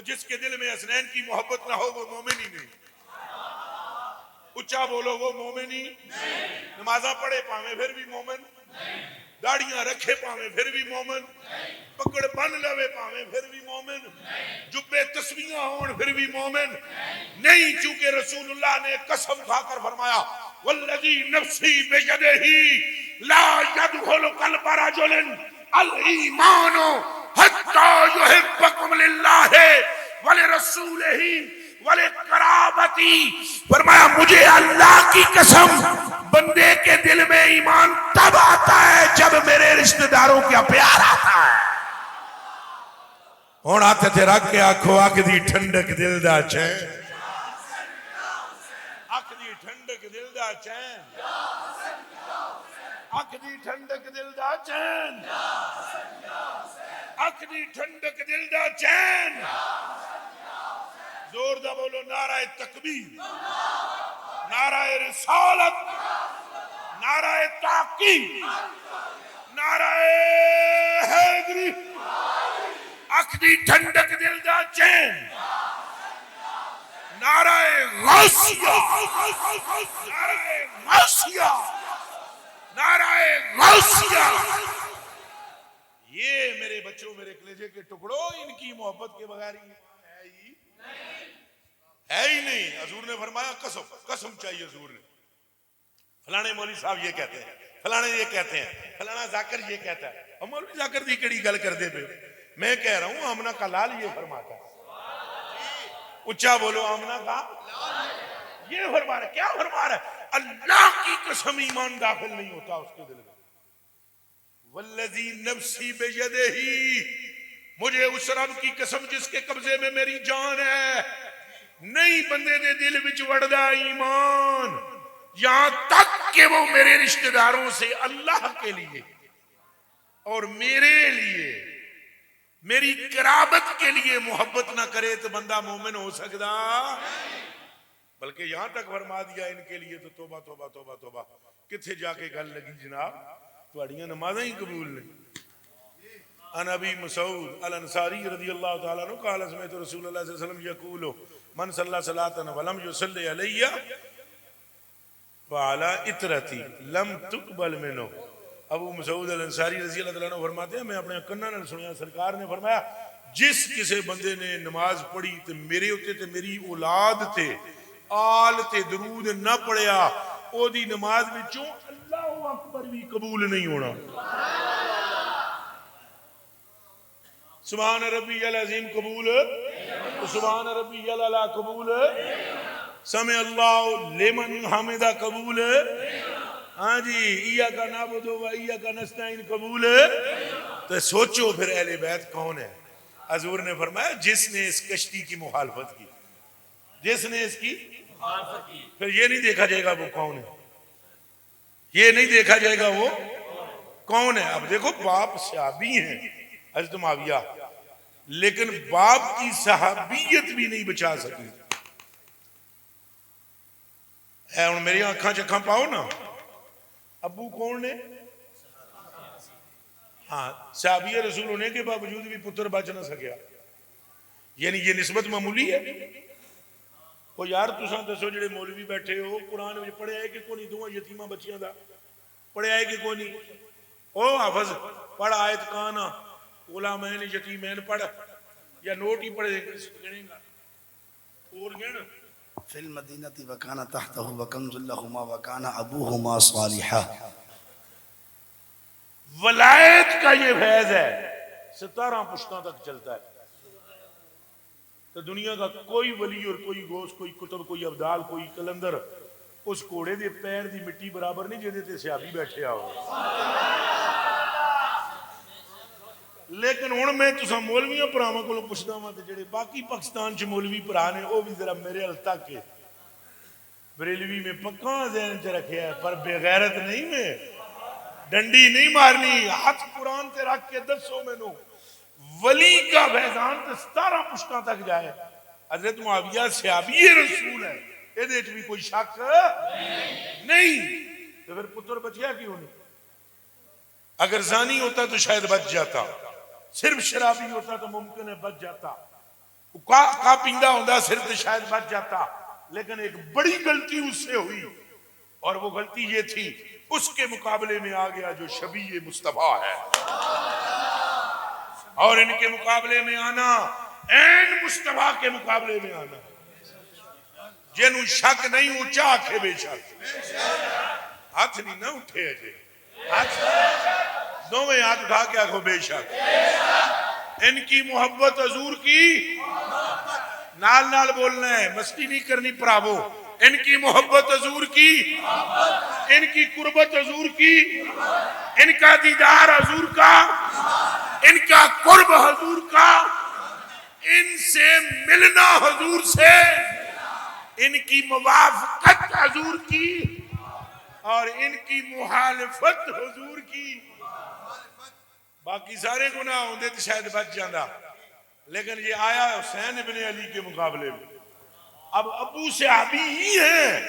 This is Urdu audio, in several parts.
جس کے دل میں حسنین کی محبت نہ ہو وہ مومن ہی نہیں. اچھا بولو وہ مومن ہی نہیں. نمازاں پڑھے پاویں پھر بھی مومن, داڑیاں رکھے پاویں پھر بھی مومن, پکڑ بن لوے پاویں پھر بھی مومن, جبے تسبیحاں ہون پھر بھی مومن نہیں. چونکہ رسول اللہ نے قسم کھا کر فرمایا والذی نفسی بیدہ لا يدخل قلب رجل الایمان حتی یحبکم للہ ولرسولہ ولقرابتی. فرمایا مجھے اللہ کی قسم بندے کے دل میں ایمان تب آتا ہے جب میرے رشتہ داروں کا پیار آتا ہے. ہوں ہاتھ تے رکھ کے آکھو اکھ دی ٹھنڈک دل دا چین, اکھ دی ٹھنڈک دل دا چین, اکھ دی ٹھنڈک دل دا چین, اکھ دی ٹھنڈک دل دا چین. زور دا بولو نعرہ تکبیر, نعرہ رسالت, نعرہ تحقیق, نعرہ حیدری. اکھ دی ٹھنڈک دل دا چین, نعرہ غوثیہ, نعرہ غوثیہ, نعرہ غوثیہ. یہ میرے بچوں میرے کلیجے کے ٹکڑوں ان کی محبت کے بغیر ہے ہی نہیں. حضور نے فرمایا قسم چاہیے حضور نے, فلانے مولوی صاحب یہ کہتے ہیں, فلانے یہ کہتے ہیں, فلانا ذاکر یہ کہتا ہے. اور مولوی ذاکر دی کڑی گل کر دے پہ میں کہہ رہا ہوں آمنہ کا لال یہ فرماتا ہے. اچھا بولو آمنہ کا یہ فرما رہا ہے. کیا فرما رہا ہے؟ اللہ کی قسم ایمان داخل نہیں ہوتا اس کے دل میں. والذی نفسی بیدہ, مجھے اس رب کی قسم جس کے قبضے میں میری جان ہے, نہیں بندے دے دل وچ وڑدا ایمان یہاں تک کہ وہ میرے رشتہ داروں سے اللہ کے لیے اور میرے لیے میری قرابت کے لیے محبت نہ کرے تو بندہ مومن ہو سکتا. بلکہ یہاں تک فرما دیا ان کے لیے تو توبہ توبہ توبہ توبہ. کتھے جا کے گل لگی جناب, تواڈیاں نمازاں ہی قبول نہیں. ان ابی مسعود الانصاری رضی اللہ تعالیٰ عنہ قال سمعت رسول اللہ صلی اللہ علیہ وسلم یقول من صلی صلاۃ ولم یصلی علی وعلی اطرتی لم تقبل منہ. ابو مسعود الانصاری رضی اللہ تعالیٰ عنہ فرماتے ہیں میں اپنے کناں نال سنیا سرکار نے فرمایا جس کسی بندے نے نماز پڑھی تے میرے اتے تے میری اولاد تے آل تے درود نہ پڑھیا او دی نماز وچوں اللہ اکبر بھی قبول نہیں ہونا. سبحان ربی العظیم قبول, سبحان ربی العلا قبول, سمع اللہ لمن حمدہ قبول, ہاں جی ایاک نعبد و ایاک نستعین قبول. تو سوچو پھر اہل بیت کون ہے؟ حضور نے فرمایا جس نے اس کشتی کی مخالفت کی, جس نے اس کی مخالفت کی. پھر یہ نہیں دیکھا جائے گا وہ کون ہے, یہ نہیں دیکھا جائے گا وہ کون ہے. اب دیکھو باپ صحابی ہیں حضرت معاویہ, لیکن باپ کی صحابیت بھی نہیں بچا سکی. اے ہن میری آنکھاں چکھاں پاؤ نا, ابو کون نے؟ ہاں صحابی رسول ہونے کے باوجود بھی پتر بچ نہ سکیا, یعنی یہ نسبت معمولی ہے. وہ یار تساں دسو جڑے مولوی بیٹھے ہو قرآن میں پڑھیا ہے کہ کوئی نہیں, دو یتیماں بچیاں دا پڑھیا ہے کہ کوئی نہیں؟ او حافظ پڑھ آیت کانا غلامین یتیمین پڑھ, یا نوٹ ہی پڑھے گنے گا اور گن فی المدینہ وکان تحتہ وکنز لہما وکان ابوہما صالحا. ولایت کا یہ فیض ہے 17 پشتوں تک چلتا ہے. تو دنیا کا کوئی ولی اور کوئی غوث, کوئی کتب, کوئی ابدال, کوئی کلندر اس کوڑے دے پیر دی مٹی برابر نہیں جہدے تے صحابی بیٹھے آؤ. لیکن ہن میں تساں مولویاں پراواں کولوں پوچھدا ہاں تے جڑے باقی پاکستان چ مولوی پرا نے او بھی ذرا میرے ال تک کے بریلوی میں پکا ذہن چ رکھیا ہے, پر بے غیرت نہیں, میں ڈنڈی نہیں مارنی. ہاتھ قرآن تے رکھ کے دسو مینوں ولی کا فیضان تے 17 پشتاں تک جائے. حضرت معاویہ صحابی رسول ہے, اے بھی کوئی شک نہیں. تو پھر پتر بچیا کیوں نہیں؟ اگر زانی ہوتا تو شاید بچ جاتا, صرف شرابی ہوتا تو ممکن ہے بچ جاتا. کا پیندا ہوندا سر تے شاید بچ جاتا، لیکن ایک بڑی غلطی اس سے ہوئی، اور وہ غلطی یہ تھی اس کے مقابلے میں آ گیا جو شبیہ مصطفیٰ ہے، اور ان کے مقابلے میں آنا، این مصطفیٰ کے مقابلے میں آنا، جنوں شک نہیں اونچا آکھے بے شک، ہاتھ نہیں نہ اٹھے اجے، ہاتھ دوویں ہاتھ اٹھا کے آکھو بے شک، ان کی محبت حضور کی نال نال بولنا ہے، مستی نہیں کرنی پراوو، ان کی محبت حضور کی، ان کی قربت حضور کی، ان کا دیدار حضور کا، ان کا قرب حضور کا، ان سے ملنا حضور سے، ان کی موافقت حضور کی، اور ان کی مخالفت حضور کی۔ باقی سارے گناہ ہوندے تو شاید بچ جاندہ، لیکن یہ آیا حسین ابن علی کے مقابلے میں۔ اب ابو صحابی ہی ہیں،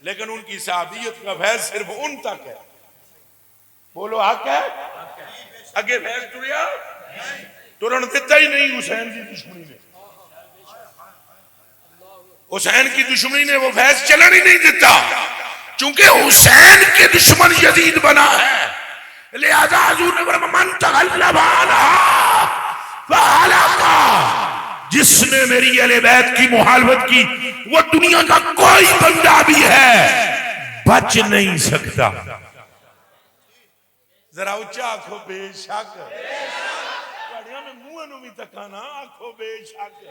لیکن ان کی صحابیت کا فیض صرف ان تک ہے۔ بولو حق ہے؟ اگے فیض ٹریا ٹرن دیتا ہی نہیں حسین کی دشمنی نے، حسین کی دشمنی نے وہ فیض چلن ہی نہیں دیتا، چونکہ حسین کے دشمن یزید بنا ہے، لہذا حضور نے فرمایا من تغلب عنہا فہلکا، جس نے میری اہل بیت کی مخالفت کی وہ دنیا کا کوئی بندہ بھی ہے بچ نہیں سکتا۔ ذرا اچھا آنکھو بے شک، پڑھیا میں منہ انہوں بھی تکانا، آنکھو بے شک۔